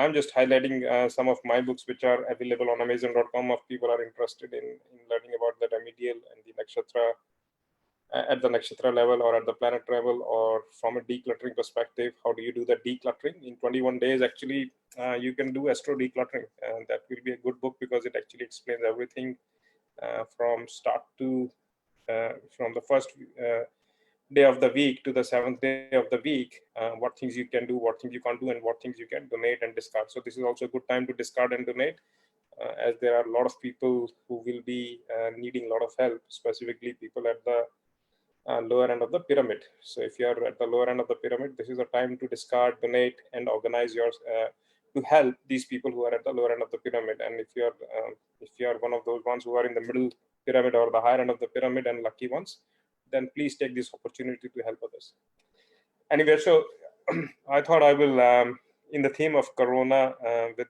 I'm just highlighting some of my books which are available on Amazon.com if people are interested in learning about the remedial and the nakshatra at the nakshatra level or at the planet level, or from a decluttering perspective, how do you do the decluttering in 21 days? Actually, you can do astro decluttering, and that will be a good book because it actually explains everything from start to from the first day of the week to the 7th day of the week, what things you can do, what things you can't do, and what things you can donate and discard. So this is also a good time to discard and donate, as there are a lot of people who will be needing a lot of help, specifically people at the lower end of the pyramid. So if you are at the lower end of the pyramid, this is a time to discard, donate, and organize yours to help these people who are at the lower end of the pyramid. And if you are one of those ones who are in the middle pyramid or the higher end of the pyramid and lucky ones, then please take this opportunity to help others. Anyway, so I thought I will, in the theme of Corona, with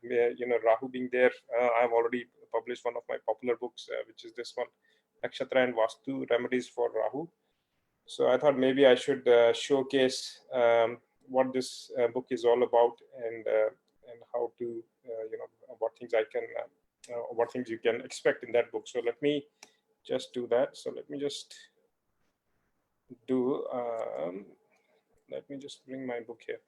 Rahu being there, I've already published one of my popular books, which is this one, Nakshatra and Vastu Remedies for Rahu. So I thought maybe I should showcase what this book is all about, and how to what things I can what things you can expect in that book. So let me just do that. So let me just do let me just bring my book here.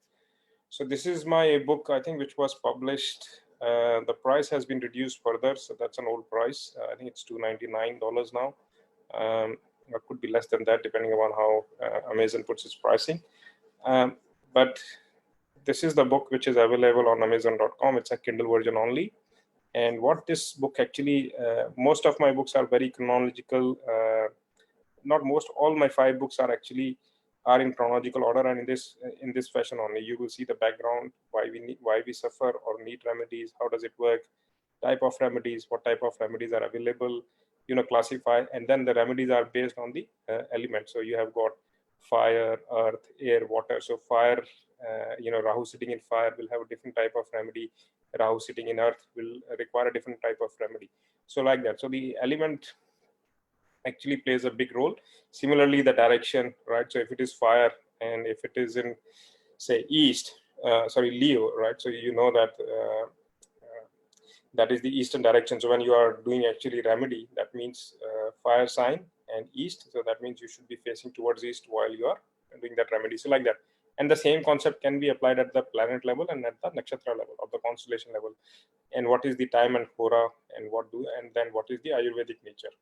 So this is my book, I think, which was published. The price has been reduced further, so that's an old price. I think it's $299 now. It could be less than that depending upon how Amazon puts its pricing. But this is the book which is available on Amazon.com. It's a Kindle version only. And what this book actually, most of my books are very chronological. Not most, all my 5 books are actually in chronological order, and in this fashion only. You will see the background, why we suffer or need remedies, how does it work, type of remedies, what type of remedies are available, classify, and then the remedies are based on the elements. So you have got fire, earth, air, water. So fire, Rahu sitting in fire will have a different type of remedy. Rahu sitting in earth will require a different type of remedy. So like that. So the element actually plays a big role. Similarly, the direction, right? So if it is fire and if it is in, say, east, Leo, right? So you know that that is the eastern direction. So when you are doing actually remedy, that means fire sign and east. So that means you should be facing towards east while you are doing that remedy. So like that. And the same concept can be applied at the planet level and at the nakshatra level, or the constellation level. And what is the time and hora, and then what is the Ayurvedic nature.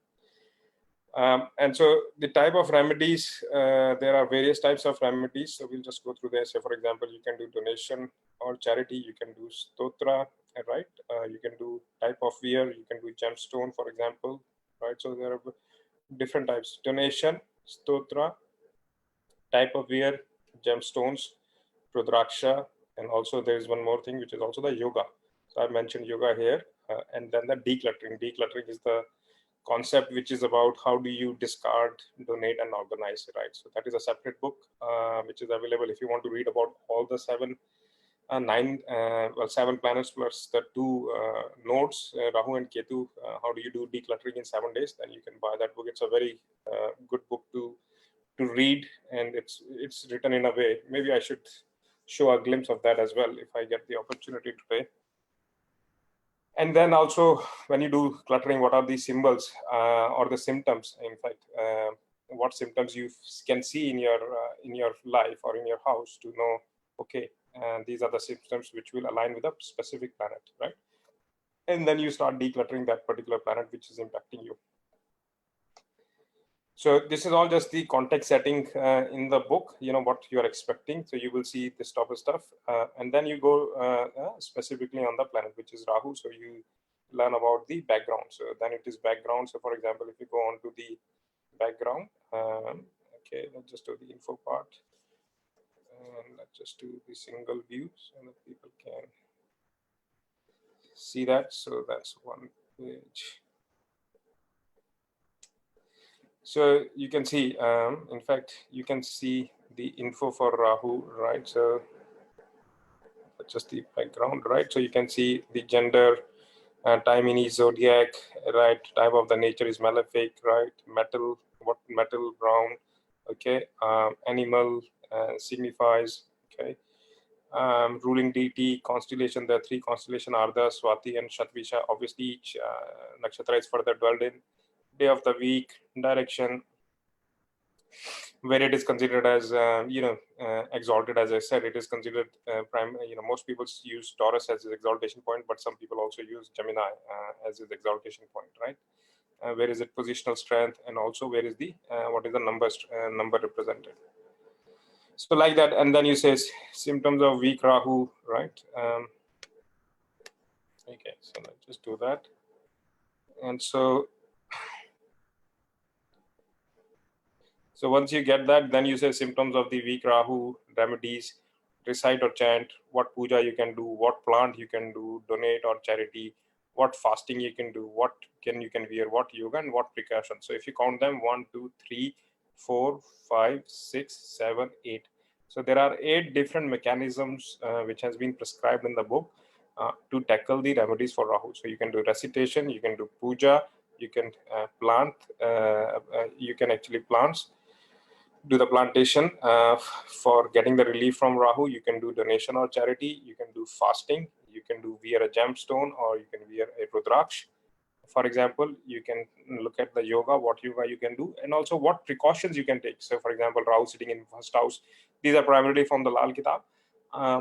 And so the type of remedies, there are various types of remedies. So we'll just go through there. So for example, you can do donation or charity. You can do stotra, right? You can do type of wear. You can do gemstone, for example, right? So there are different types: donation, stotra, type of wear, gemstones, rudraksha, and also there is one more thing, which is also the yoga. So I mentioned yoga here, and then the decluttering. Decluttering is the concept which is about how do you discard, donate, and organize, right? So that is a separate book which is available if you want to read about all the 7 planets plus the 2 nodes, Rahu and Ketu. How do you do decluttering in 7 days? Then you can buy that book. It's a very good book to read, and it's written in a way. Maybe I should show a glimpse of that as well if I get the opportunity today. And then also, when you do cluttering, what are the symbols or the symptoms? In fact, what symptoms you can see in your life or in your house to know, okay, these are the symptoms which will align with a specific planet, right? And then you start decluttering that particular planet which is impacting you. So this is all just the context setting in the book, what you are expecting. So you will see this type of stuff. And then you go specifically on the planet, which is Rahu. So you learn about the background. So then it is background. So for example, if you go on to the background, okay, let's just do the info part. And let's just do the single view so that people can see that. So that's one page. So you can see, in fact, you can see the info for Rahu, right? So that's just the background, right? So you can see the gender, time in his zodiac, right? Type of the nature is malefic, right? Metal, what metal, brown, okay? Animal signifies, okay? ruling deity, constellation. There are 3 constellations: Ardha, Swati, and Shatvisha. Obviously, each nakshatra is further dwelled in. Day of the week, direction, where it is considered as exalted. As I said, it is considered prime. Most people use Taurus as his exaltation point, but some people also use Gemini as his exaltation point, right? Where is it positional strength, and also where is the what is the number represented? So like that, and then you say symptoms of weak Rahu, right? Okay, so let's just do that. And so once you get that, then you say symptoms of the weak Rahu, remedies, recite or chant, what puja you can do, what plant you can do, donate or charity, what fasting you can do, what you can wear, what yoga, and what precautions. So if you count them, 1, 2, 3, 4, 5, 6, 7, 8. So there are 8 different mechanisms which has been prescribed in the book to tackle the remedies for Rahu. So you can do recitation, you can do puja, you can plant, you can actually plants, do the plantation for getting the relief from Rahu. You can do donation or charity. You can do fasting. You can do wear a gemstone, or you can wear a rudraksh. For example, you can look at the yoga, what yoga you can do, and also what precautions you can take. So, for example, Rahu sitting in first house. These are primarily from the Lal Kitab,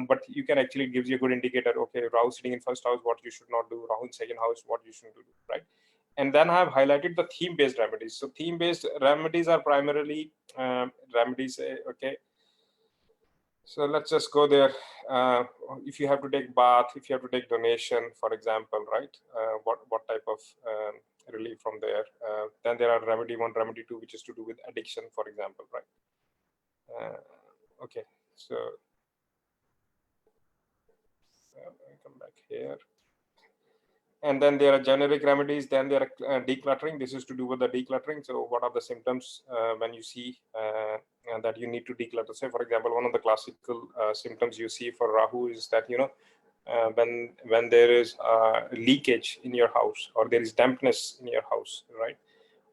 but you can actually gives you a good indicator. Okay, Rahu sitting in first house, what you should not do. Rahu in second house, what you should do, right? And then I have highlighted the theme-based remedies. So theme-based remedies are primarily remedies. Okay, so let's just go there. If you have to take bath, if you have to take donation, for example, right? What type of relief from there? Then there are remedy 1, remedy 2, which is to do with addiction, for example, right? Okay, so I come back here. And then there are generic remedies. Then there are decluttering. This is to do with the decluttering. So what are the symptoms when you see that you need to declutter? Say, for example, one of the classical symptoms you see for Rahu is that, when there is leakage in your house, or there is dampness in your house, right?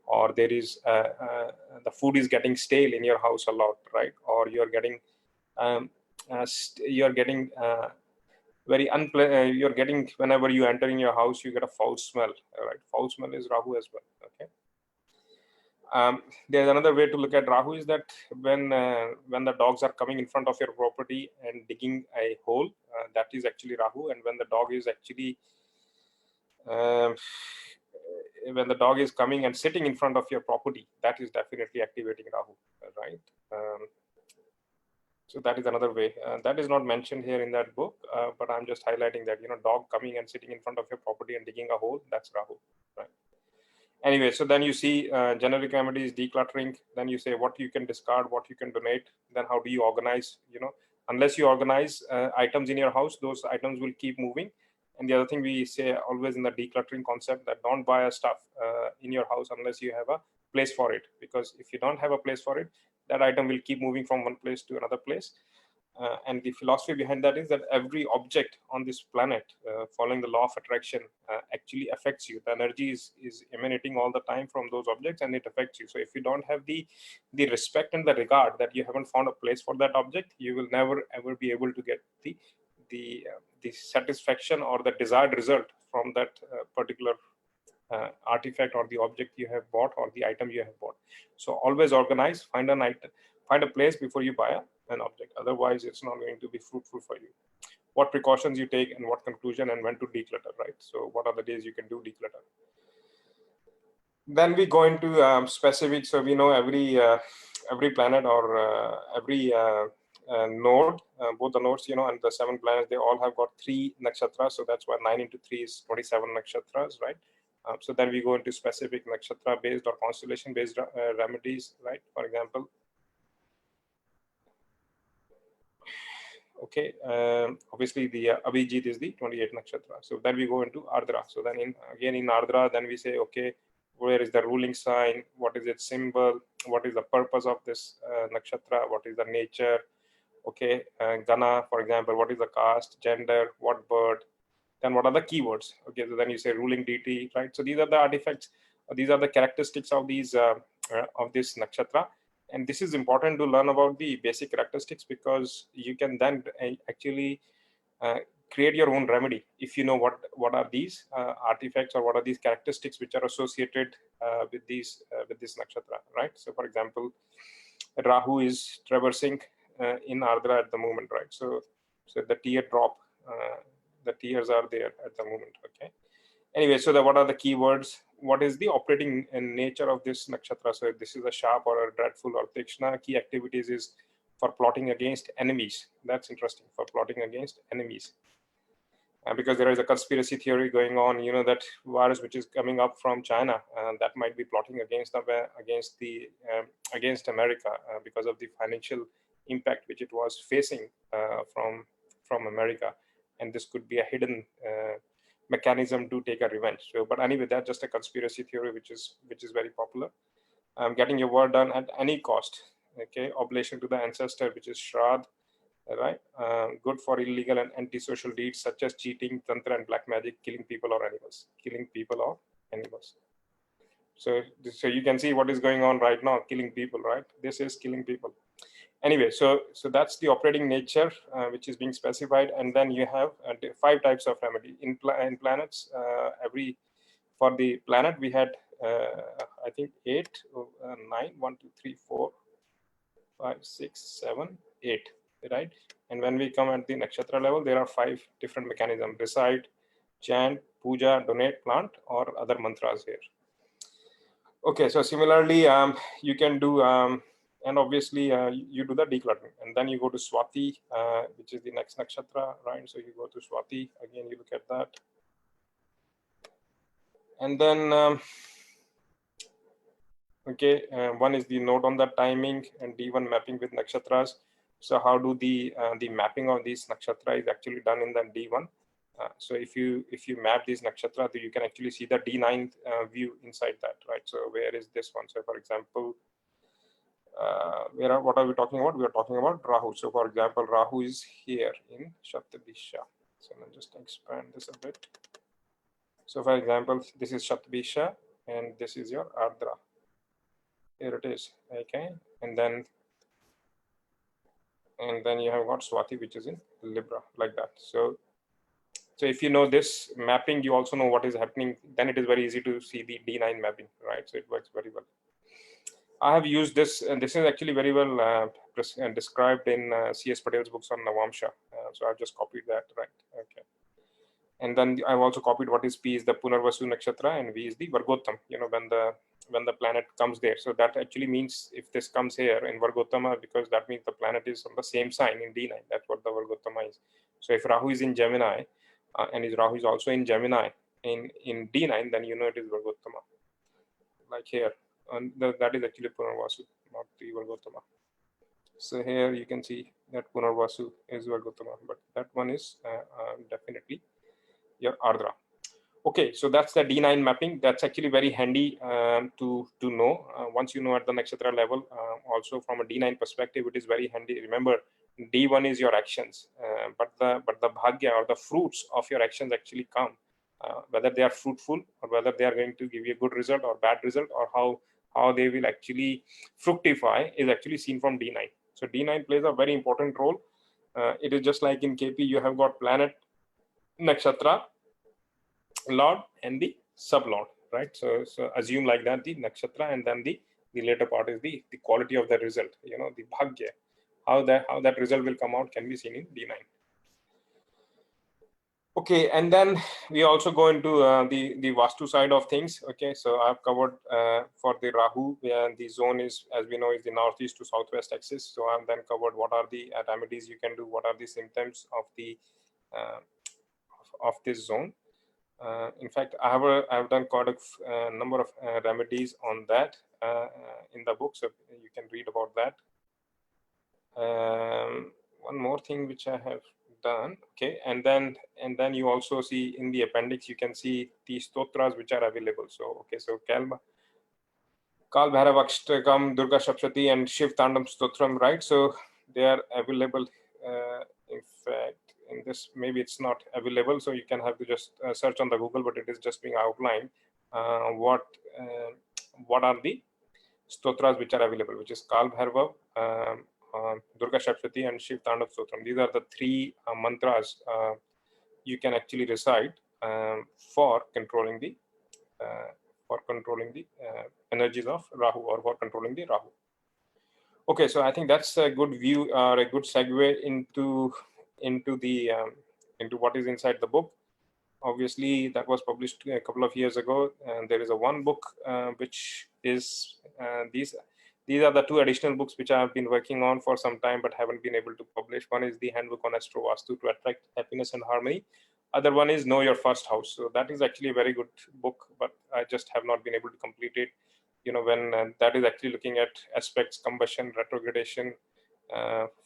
Or there is the food is getting stale in your house a lot, right? Or you're getting very you're getting, whenever you enter in your house, you get a foul smell, right? Foul smell is Rahu as well. Okay. There's another way to look at Rahu is that when the dogs are coming in front of your property and digging a hole, that is actually Rahu. And when the dog is actually when the dog is coming and sitting in front of your property, that is definitely activating Rahu, right? So that is another way. That is not mentioned here in that book, but I'm just highlighting that, dog coming and sitting in front of your property and digging a hole, that's Rahu, right? Anyway, so then you see generic remedies, decluttering. Then you say what you can discard, what you can donate. Then how do you organize? Unless you organize items in your house, those items will keep moving. And the other thing we say always in the decluttering concept, that don't buy a stuff in your house unless you have a place for it. Because if you don't have a place for it, that item will keep moving from one place to another place. And the philosophy behind that is that every object on this planet, following the law of attraction, actually affects you. The energy is emanating all the time from those objects, and it affects you. So if you don't have the respect and the regard that you haven't found a place for that object, you will never ever be able to get the satisfaction or the desired result from that particular artifact or the object you have bought or the item you have bought. So always organize, find a place before you buy an object. Otherwise, it's not going to be fruitful for you. What precautions you take, and what conclusion, and when to declutter, right? So what are the days you can do declutter? Then we go into specific. So we know every planet or every node, both the nodes, and the 7 planets, they all have got 3 nakshatras. So that's why 9 into 3 is 27 nakshatras, right? So then we go into specific nakshatra based or constellation based remedies, right? For example, okay, obviously the Abhijit is the 28 nakshatra. So then we go into Ardra. So then again in Ardra, then we say, okay, where is the ruling sign? What is its symbol? What is the purpose of this nakshatra? What is the nature? Okay, Gana, for example, what is the caste, gender, what bird? Then what are the keywords? Okay, so then you say ruling deity, right? So these are the artifacts. These are the characteristics of these of this nakshatra. And this is important to learn about the basic characteristics, because you can then actually create your own remedy if you know what are these artifacts, or what are these characteristics which are associated with this nakshatra, right? So for example, Rahu is traversing in Ardra at the moment, right? So the tear drop, the tears are there at the moment. Okay. Anyway, so what are the keywords? What is the operating nature of this nakshatra? So if this is a sharp or a dreadful or tikshna, key activities is for plotting against enemies. That's interesting, for plotting against enemies. Because there is a conspiracy theory going on, that virus which is coming up from China, that might be plotting against America, because of the financial impact which it was facing from America, and this could be a hidden mechanism to take a revenge. So, but anyway, that's just a conspiracy theory which is very popular. Getting your work done at any cost. Okay, oblation to the ancestor, which is Shraddh, right? Good for illegal and antisocial deeds such as cheating, tantra, and black magic, killing people or animals. So you can see what is going on right now, killing people, right? This is killing people. Anyway, so that's the operating nature which is being specified, and then you have 5 types of remedy in planets. For the planet we had I think 8, 9, 1, 2, 3, 4, 5, 6, 7, 8, right? And when we come at the nakshatra level, there are 5 different mechanisms: recite, chant, puja, donate, plant, or other mantras here. Okay, so similarly, you can do, and obviously you do the decluttering, and then you go to Swati, which is the next nakshatra, right? So you go to Swati, again, you look at that. And then, okay, one is the note on the timing, and D1 mapping with nakshatras. So how do the mapping of these nakshatra is actually done in the D1. So if you map these nakshatra, you can actually see the D9 view inside that, right? So where is this one? So for example, what are we talking about? We are talking about Rahu. So for example, Rahu is here in Shatabisha. So let me just expand this a bit. So for example, this is Shatabisha, and this is your Ardra. Here it is. Okay, and then you have got Swati, which is in Libra, like that. So if you know this mapping, you also know what is happening, then it is very easy to see the D9 mapping, right? So it works very well. I have used this, and this is actually very well described in C.S. Patel's books on Navamsha. So I've just copied that, right? Okay. And then I've also copied what is P is the Punarvasu Nakshatra, and V is the Vargottam, when the planet comes there. So that actually means if this comes here in Vargottama, because that means the planet is on the same sign in D9. That's what the Vargottama is. So if Rahu is in Gemini, and his Rahu is also in Gemini in D9, then it is Vargottama. Like here, and that is actually Punarvasu, not the Vargottama. So here you can see that Punarvasu is Vargottama, but that one is definitely your Ardra. Okay, so that's the D9 mapping. That's actually very handy to know. Once you know at the nakshatra level, also from a D9 perspective, it is very handy. Remember, D1 is your actions, but the bhagya, or the fruits of your actions, actually come. Whether they are fruitful, or whether they are going to give you a good result or bad result, or how they will actually fructify, is actually seen from D9. So D9 plays a very important role. It is just like in KP, you have got planet, nakshatra, lord, and the sublord, right? So assume like that the nakshatra, and then the later part is the quality of the result, the bhagya. How that result will come out can be seen in D9. Okay, and then we also go into the Vastu side of things. Okay, so I've covered for the Rahu, the zone is, as we know, is the northeast to southwest axis. So I've then covered what are the remedies you can do, what are the symptoms of the of this zone. In fact, I have done quite a number of remedies on that in the book, so you can read about that. One more thing which I have done, okay, and then you also see in the appendix, you can see the stotras which are available. So okay, so Kal Bhairav Akshtakam, Durga Shapshati, and Shiv Tandam Stotram, right? So they are available. In fact, in this, maybe it's not available, so you can have to just search on the Google, but it is just being outlined what are the stotras which are available, which is Kal Bhairav, Durga Shapshati, and Shiv Tandav Stotram. These are the three mantras you can actually recite for controlling the energies of Rahu, or for controlling the Rahu. Okay, so I think that's a good view, or a good segue into what is inside the book. Obviously, that was published a couple of years ago, and there is a one book which is these are the two additional books which I have been working on for some time but haven't been able to publish. One is the Handbook on Astro Vastu to Attract Happiness and Harmony. Other one is Know Your First House. So that is actually a very good book, but I just have not been able to complete it. When that is actually looking at aspects, combustion, retrogradation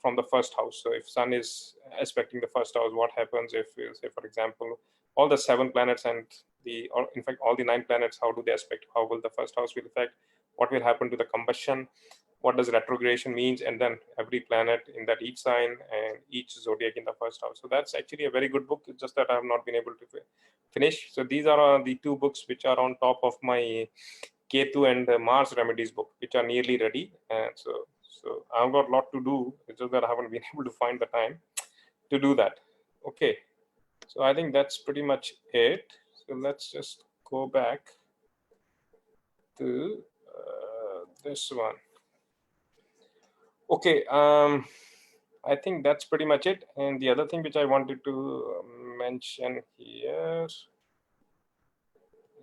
from the first house. So if Sun is aspecting the first house, what happens if, say, for example, all the 7 planets and or in fact all the 9 planets, how do they aspect? How will the first house will affect? What will happen to the combustion? What does retrogradation means? And then every planet in that each sign and each zodiac in the first house. So that's actually a very good book. It's just that I have not been able to finish. So these are the 2 books which are on top of my Ketu and Mars Remedies book, which are nearly ready. And so I've got a lot to do. It's just that I haven't been able to find the time to do that. Okay, so I think that's pretty much it. So let's just go back to this one. Okay, I think that's pretty much it. And the other thing which I wanted to mention here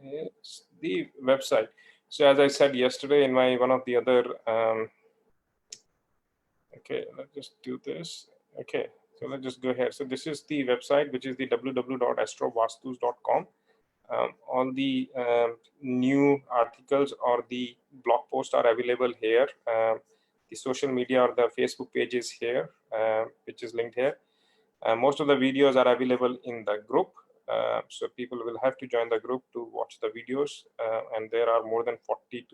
is the website. So as I said yesterday in my one of the other, okay, let's just do this. Okay, so let's just go ahead. So this is the website, which is the www.astrovastus.com. All the new articles or the blog posts are available here. The social media or the Facebook page is here, which is linked here. Most of the videos are available in the group. So people will have to join the group to watch the videos. And there are more than 40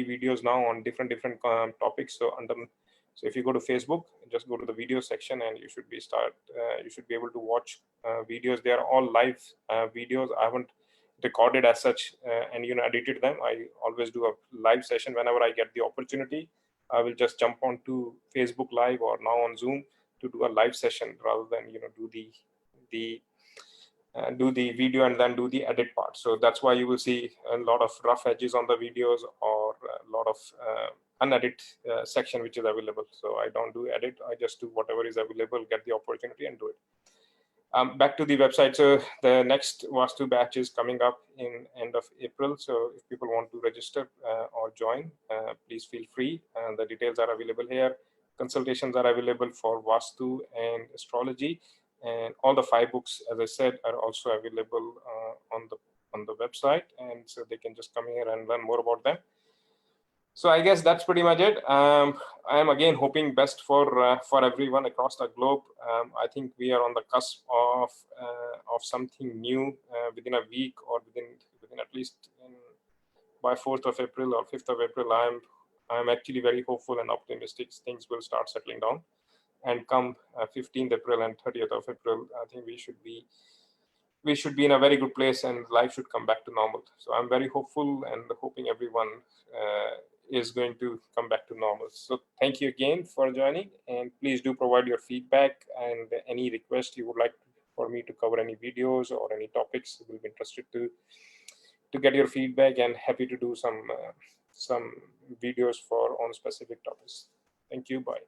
videos now on different topics. So if you go to Facebook, just go to the video section and you should be able to watch videos. They are all live videos. I haven't recorded as such and edited them. I always do a live session whenever I get the opportunity. I will just jump onto Facebook Live or now on Zoom to do a live session rather than do the video and then do the edit part. So that's why you will see a lot of rough edges on the videos or a lot of unedited section which is available. So I don't do edit. I just do whatever is available, get the opportunity and do it. Back to the website. So the next Vastu batch is coming up in end of April. So if people want to register or join, please feel free. The details are available here. Consultations are available for Vastu and astrology. And all the 5 books, as I said, are also available on the website. And so they can just come here and learn more about them. So I guess that's pretty much it. I am again hoping best for everyone across the globe. I think we are on the cusp of something new within a week or within at least by 4th of April or 5th of April. I'm actually very hopeful and optimistic things will start settling down. And come 15th April and 30th of April, I think we should be in a very good place and life should come back to normal. So I'm very hopeful and hoping everyone is going to come back to normal. So thank you again for joining, and please do provide your feedback and any request you would like for me to cover any videos or any topics. We'll be interested to get your feedback and happy to do some videos on specific topics. Thank you. Bye.